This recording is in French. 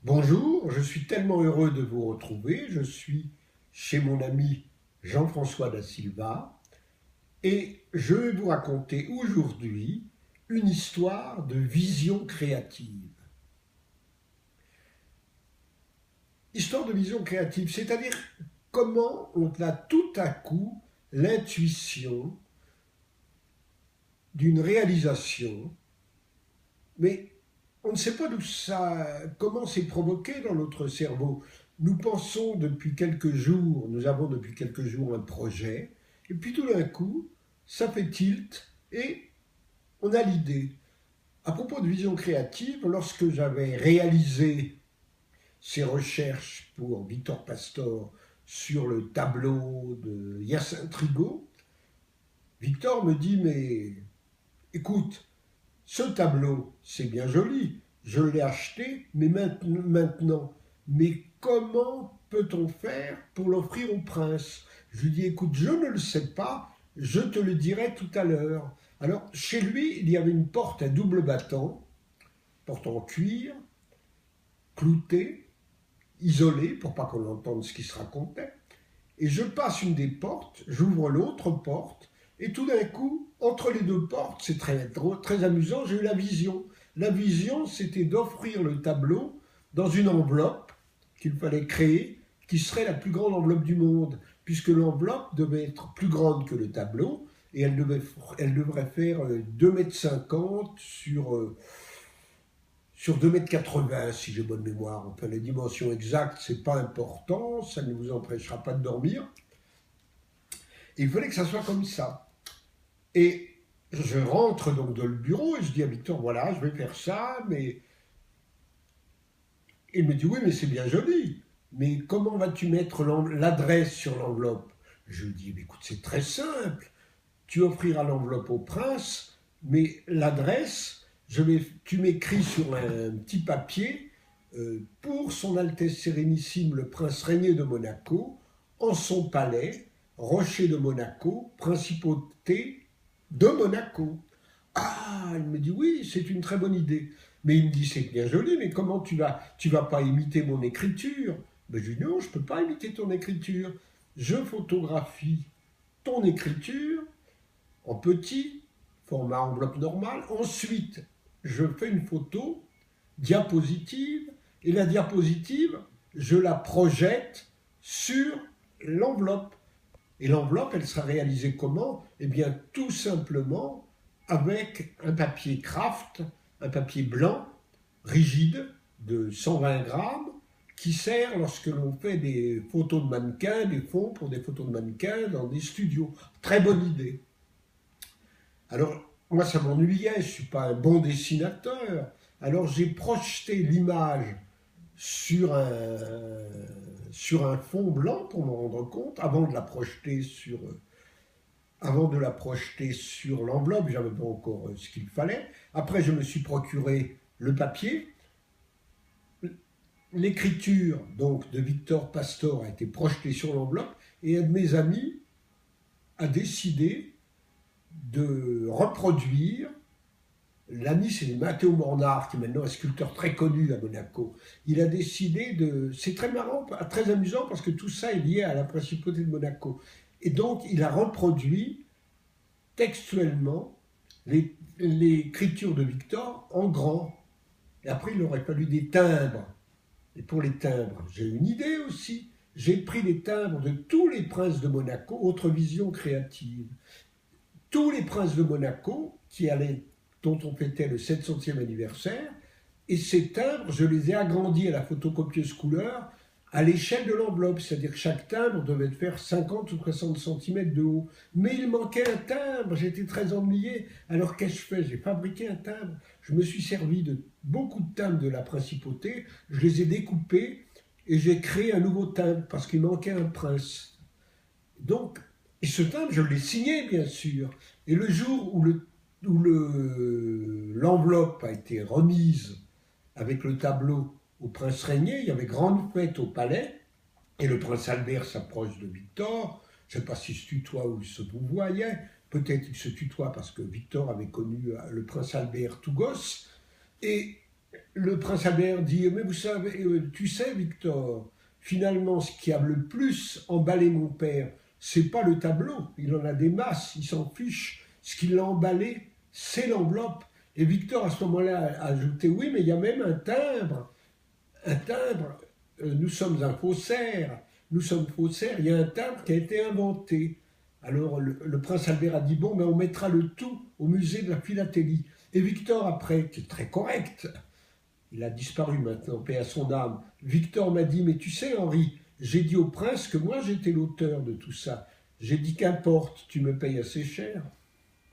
Bonjour, je suis tellement heureux de vous retrouver. Je suis chez mon ami Jean-François da Silva et je vais vous raconter aujourd'hui une histoire de vision créative. Histoire de vision créative, c'est-à-dire comment on a tout à coup l'intuition d'une réalisation, mais on ne sait pas d'où ça, comment c'est provoqué dans notre cerveau. Nous pensons depuis quelques jours, nous avons depuis quelques jours un projet, et puis tout d'un coup, ça fait tilt et on a l'idée. À propos de vision créative, lorsque j'avais réalisé ces recherches pour Victor Pastor sur le tableau de Hyacinthe Rigaud, Victor me dit, mais écoute, ce tableau, c'est bien joli, je l'ai acheté, mais maintenant, mais comment peut-on faire pour l'offrir au prince? Je lui dis, écoute, je ne le sais pas, je te le dirai tout à l'heure. Alors, chez lui, il y avait une porte à double battant, porte en cuir, cloutée, isolée, pour pas qu'on entende ce qui se racontait. Et je passe une des portes, j'ouvre l'autre porte, et tout d'un coup, entre les deux portes, c'est très amusant, j'ai eu la vision. La vision, c'était d'offrir le tableau dans une enveloppe qu'il fallait créer, qui serait la plus grande enveloppe du monde, puisque l'enveloppe devait être plus grande que le tableau, et elle devrait faire 2,50 m sur 2,80 m, si j'ai bonne mémoire. Enfin, les dimensions exactes, c'est pas important, ça ne vous empêchera pas de dormir. Et il fallait que ça soit comme ça. Et je rentre donc dans le bureau et je dis à Victor, voilà, je vais faire ça, mais... Il me dit, oui, mais c'est bien joli. Mais comment vas-tu mettre l'adresse sur l'enveloppe? Je lui dis, écoute, c'est très simple. Tu offriras l'enveloppe au prince, mais l'adresse, tu m'écris sur un petit papier pour son Altesse Sérénissime le prince régné de Monaco, en son palais, Rocher de Monaco, principauté de Monaco. Ah, il me dit oui, c'est une très bonne idée. Mais il me dit c'est bien joli, mais comment tu vas pas imiter mon écriture? Ben, je lui dis non, je ne peux pas imiter ton écriture. Je photographie ton écriture en petit, format enveloppe normale. Ensuite, je fais une photo diapositive et la diapositive, je la projette sur l'enveloppe. Et l'enveloppe, elle sera réalisée comment? Eh bien, tout simplement avec un papier craft, un papier blanc, rigide, de 120 grammes, qui sert lorsque l'on fait des photos de mannequins, des fonds pour des photos de mannequins dans des studios. Très bonne idée. Alors, moi, ça m'ennuyait, je ne suis pas un bon dessinateur. Alors, j'ai projeté l'image sur un fond blanc pour me rendre compte, avant de la projeter sur l'enveloppe, j'avais pas encore ce qu'il fallait. Après, je me suis procuré le papier. L'écriture donc de Victor Pastor a été projetée sur l'enveloppe et un de mes amis a décidé de reproduire. L'ami, c'est Matteo Mornard, qui est maintenant un sculpteur très connu à Monaco. Il a décidé de... C'est très marrant, très amusant, parce que tout ça est lié à la principauté de Monaco. Et donc, il a reproduit textuellement l'écriture de Victor en grand. Et après, il aurait fallu des timbres. Et pour les timbres, j'ai une idée aussi. J'ai pris les timbres de tous les princes de Monaco, autre vision créative. Tous les princes de Monaco dont on fêtait le 700e anniversaire, et ces timbres, je les ai agrandis à la photocopieuse couleur à l'échelle de l'enveloppe, c'est-à-dire que chaque timbre devait faire 50 ou 60 cm de haut. Mais il manquait un timbre, j'étais très ennuyé. Alors qu'ai-je fait? J'ai fabriqué un timbre. Je me suis servi de beaucoup de timbres de la principauté, je les ai découpés et j'ai créé un nouveau timbre parce qu'il manquait un prince. Donc, et ce timbre, je l'ai signé, bien sûr. Et le jour où l'enveloppe a été remise avec le tableau au prince régné, il y avait grande fête au palais, et le prince Albert s'approche de Victor. Je ne sais pas s'il se tutoie ou il se vouvoyait. Peut-être qu'il se tutoie parce que Victor avait connu le prince Albert tout gosse. Et Le prince Albert dit, mais vous savez, tu sais, Victor, finalement, ce qui a le plus emballé mon père, c'est pas le tableau, il en a des masses, il s'en fiche. Ce qui l'a emballé, c'est l'enveloppe. Et Victor, à ce moment-là, a ajouté, oui, mais il y a même un timbre. Un timbre, nous sommes un faussaire. Nous sommes faussaires, il y a un timbre qui a été inventé. Alors le prince Albert a dit, bon, mais on mettra le tout au musée de la philatélie. Et Victor, après, qui est très correct, il a disparu maintenant, paix à son âme. Victor m'a dit, mais tu sais, Henri, j'ai dit au prince que moi j'étais l'auteur de tout ça. J'ai dit, qu'importe, tu me payes assez cher.